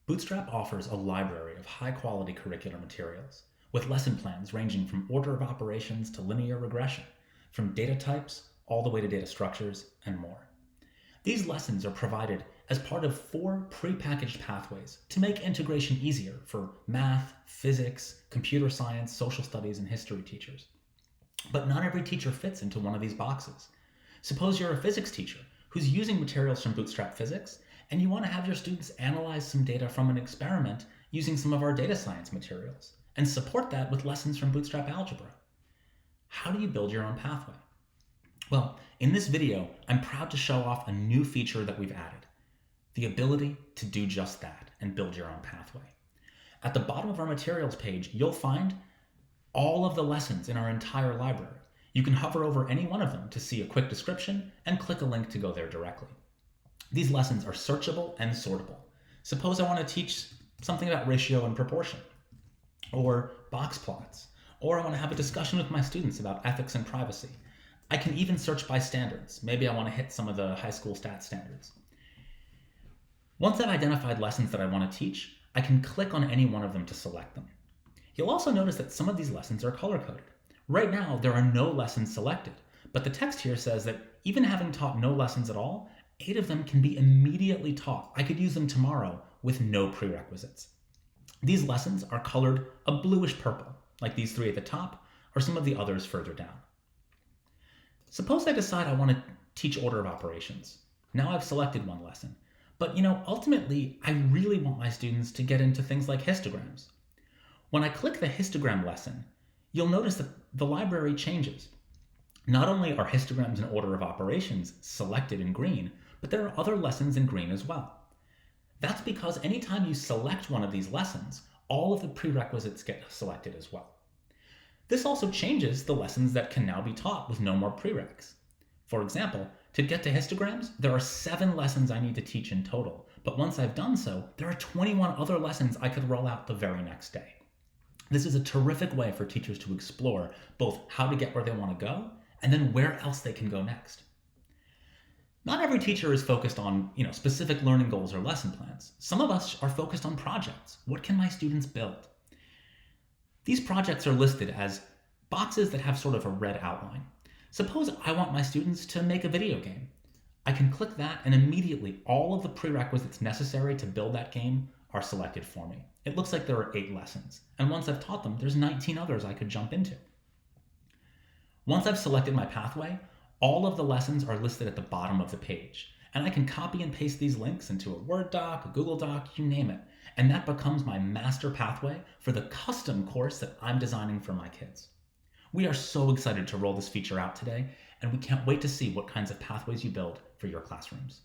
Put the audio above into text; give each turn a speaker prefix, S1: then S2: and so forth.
S1: Bootstrap offers a library of high-quality curricular materials, with lesson plans ranging from order of operations to linear regression, from data types all the way to data structures, and more. These lessons are provided as part of 4 prepackaged pathways to make integration easier for math, physics, computer science, social studies, and history teachers. But not every teacher fits into one of these boxes. Suppose you're a physics teacher who's using materials from Bootstrap Physics, and you want to have your students analyze some data from an experiment using some of our data science materials, and support that with lessons from Bootstrap Algebra. How do you build your own pathway? Well, in this video, I'm proud to show off a new feature that we've added, the ability to do just that and build your own pathway. At the bottom of our materials page, you'll find all of the lessons in our entire library. You can hover over any one of them to see a quick description and click a link to go there directly. These lessons are searchable and sortable. Suppose I want to teach something about ratio and proportion, or box plots, or I want to have a discussion with my students about ethics and privacy. I can even search by standards. Maybe I want to hit some of the high school stat standards. Once I've identified lessons that I want to teach, I can click on any one of them to select them. You'll also notice that some of these lessons are color-coded. Right now, there are no lessons selected, but the text here says that even having taught no lessons at all, 8 of them can be immediately taught. I could use them tomorrow with no prerequisites. These lessons are colored a bluish purple, like these 3 at the top, or some of the others further down. Suppose I decide I want to teach order of operations. Now I've selected one lesson, but ultimately, I really want my students to get into things like histograms. When I click the histogram lesson, you'll notice that the library changes. Not only are histograms and order of operations selected in green, but there are other lessons in green as well. That's because anytime you select one of these lessons, all of the prerequisites get selected as well. This also changes the lessons that can now be taught with no more prereqs. For example, to get to histograms, there are 7 lessons I need to teach in total, but once I've done so, there are 21 other lessons I could roll out the very next day. This is a terrific way for teachers to explore both how to get where they want to go and then where else they can go next. Not every teacher is focused on, specific learning goals or lesson plans. Some of us are focused on projects. What can my students build? These projects are listed as boxes that have sort of a red outline. Suppose I want my students to make a video game. I can click that and immediately all of the prerequisites necessary to build that game are selected for me. It looks like there are 8 lessons, and once I've taught them, there's 19 others I could jump into. Once I've selected my pathway, all of the lessons are listed at the bottom of the page, and I can copy and paste these links into a Word doc, a Google Doc, you name it, and that becomes my master pathway for the custom course that I'm designing for my kids. We are so excited to roll this feature out today, and we can't wait to see what kinds of pathways you build for your classrooms.